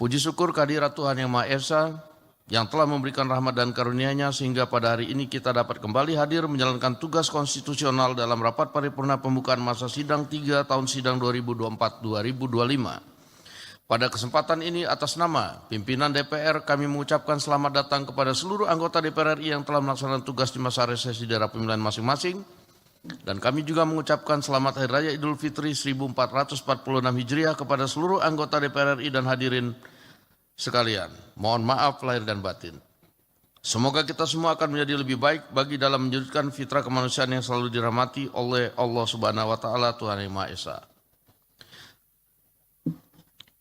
Puji syukur kehadirat Tuhan Yang Maha Esa yang telah memberikan rahmat dan karunia-Nya sehingga pada hari ini kita dapat kembali hadir menjalankan tugas konstitusional dalam rapat paripurna pembukaan masa sidang 3 tahun sidang 2024-2025. Pada kesempatan ini atas nama pimpinan DPR kami mengucapkan selamat datang kepada seluruh anggota DPR RI yang telah melaksanakan tugas di masa resesi daerah pemilihan masing-masing. Dan kami juga mengucapkan selamat Hari Raya Idul Fitri 1446 Hijriah kepada seluruh anggota DPR RI dan hadirin sekalian. Mohon maaf lahir dan batin. Semoga kita semua akan menjadi lebih baik bagi dalam menwujudkan fitrah kemanusiaan yang selalu dirahmati oleh Allah Subhanahu wa taala Tuhan Yang Maha Esa.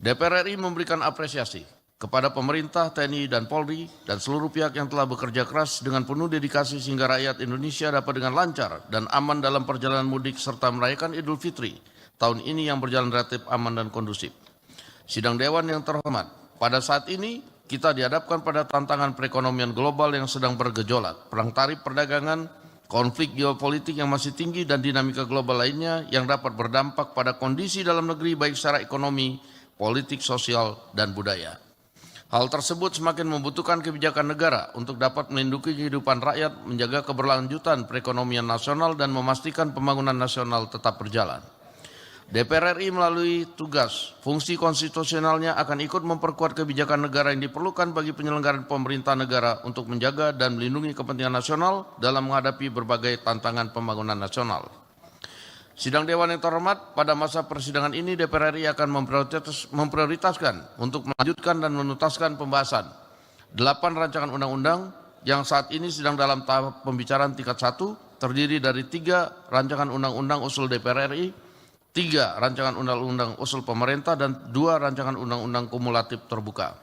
DPR RI memberikan apresiasi kepada pemerintah, TNI, dan Polri, dan seluruh pihak yang telah bekerja keras dengan penuh dedikasi sehingga rakyat Indonesia dapat dengan lancar dan aman dalam perjalanan mudik serta merayakan Idul Fitri tahun ini yang berjalan relatif aman dan kondusif. Sidang Dewan yang terhormat, pada saat ini kita dihadapkan pada tantangan perekonomian global yang sedang bergejolak, perang tarif perdagangan, konflik geopolitik yang masih tinggi, dan dinamika global lainnya yang dapat berdampak pada kondisi dalam negeri baik secara ekonomi, politik, sosial, dan budaya. Hal tersebut semakin membutuhkan kebijakan negara untuk dapat melindungi kehidupan rakyat, menjaga keberlanjutan perekonomian nasional, dan memastikan pembangunan nasional tetap berjalan. DPR RI melalui tugas fungsi konstitusionalnya akan ikut memperkuat kebijakan negara yang diperlukan bagi penyelenggaraan pemerintah negara untuk menjaga dan melindungi kepentingan nasional dalam menghadapi berbagai tantangan pembangunan nasional. Sidang Dewan yang terhormat, pada masa persidangan ini DPR RI akan memprioritaskan untuk melanjutkan dan menuntaskan pembahasan 8 rancangan undang-undang yang saat ini sedang dalam tahap pembicaraan tingkat 1, terdiri dari 3 rancangan undang-undang usul DPR RI, 3 rancangan undang-undang usul pemerintah, dan 2 rancangan undang-undang kumulatif terbuka.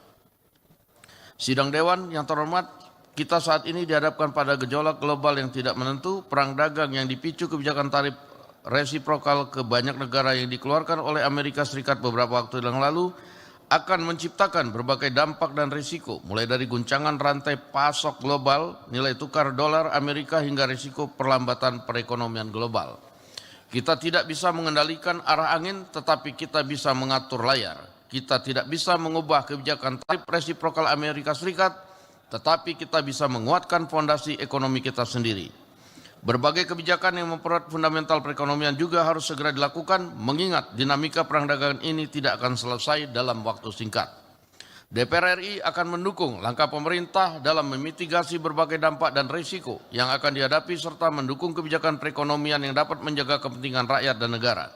Sidang Dewan yang terhormat, kita saat ini dihadapkan pada gejolak global yang tidak menentu, perang dagang yang dipicu kebijakan tarif resiprokal ke banyak negara yang dikeluarkan oleh Amerika Serikat beberapa waktu yang lalu akan menciptakan berbagai dampak dan risiko, mulai dari guncangan rantai pasok global, nilai tukar dolar Amerika, hingga risiko perlambatan perekonomian global. Kita tidak bisa mengendalikan arah angin, tetapi kita bisa mengatur layar. Kita tidak bisa mengubah kebijakan tarif resiprokal Amerika Serikat, tetapi kita bisa menguatkan fondasi ekonomi kita sendiri. Berbagai kebijakan yang mempererat fundamental perekonomian juga harus segera dilakukan, mengingat dinamika perang dagangan ini tidak akan selesai dalam waktu singkat. DPR RI akan mendukung langkah pemerintah dalam memitigasi berbagai dampak dan risiko yang akan dihadapi serta mendukung kebijakan perekonomian yang dapat menjaga kepentingan rakyat dan negara.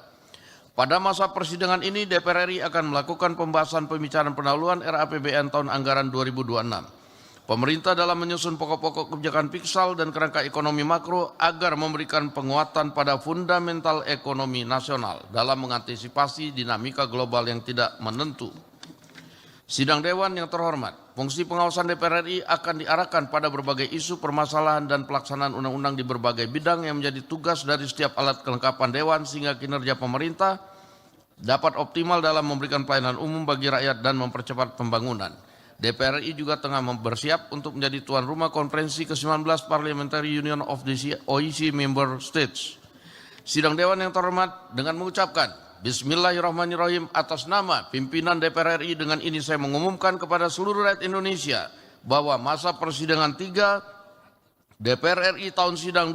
Pada masa persidangan ini DPR RI akan melakukan pembahasan pembicaraan pendahuluan RAPBN tahun anggaran 2026. Pemerintah dalam menyusun pokok-pokok kebijakan fiskal dan kerangka ekonomi makro agar memberikan penguatan pada fundamental ekonomi nasional dalam mengantisipasi dinamika global yang tidak menentu. Sidang Dewan yang terhormat, fungsi pengawasan DPR RI akan diarahkan pada berbagai isu permasalahan dan pelaksanaan undang-undang di berbagai bidang yang menjadi tugas dari setiap alat kelengkapan Dewan sehingga kinerja pemerintah dapat optimal dalam memberikan pelayanan umum bagi rakyat dan mempercepat pembangunan. DPR RI juga tengah bersiap untuk menjadi tuan rumah konferensi ke-19 Parliamentary Union of the OECD Member States. Sidang Dewan yang terhormat, dengan mengucapkan Bismillahirrahmanirrahim atas nama pimpinan DPR RI, dengan ini saya mengumumkan kepada seluruh rakyat Indonesia bahwa masa persidangan 3 DPR RI tahun sidang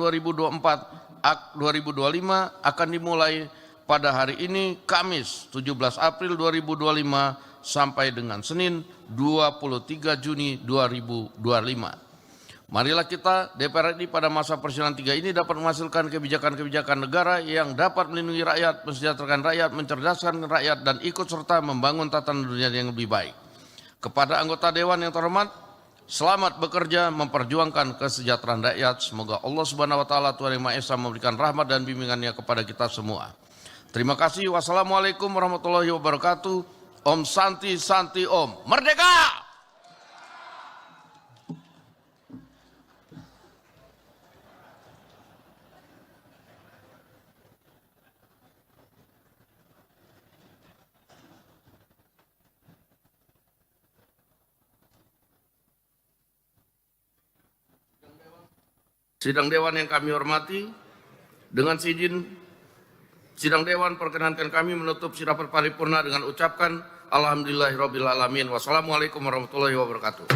2024-2025 akan dimulai pada hari ini, Kamis 17 April 2025 sampai dengan Senin 23 Juni 2025. Marilah kita DPR RI pada masa persidangan 3 ini dapat menghasilkan kebijakan-kebijakan negara yang dapat melindungi rakyat, mensejahterakan rakyat, mencerdaskan rakyat, dan ikut serta membangun tatanan dunia yang lebih baik. Kepada anggota Dewan yang terhormat, selamat bekerja memperjuangkan kesejahteraan rakyat. Semoga Allah Subhanahu wa taala Tuhan Yang Maha Esa memberikan rahmat dan bimbingannya kepada kita semua. Terima kasih. Wassalamualaikum warahmatullahi wabarakatuh. Om Santi Santi Om. Merdeka! Sidang Dewan yang kami hormati, dengan izin Sidang Dewan perkenankan kami menutup rapat paripurna dengan ucapkan Alhamdulillahirabbil alamin. Wassalamualaikum warahmatullahi wabarakatuh.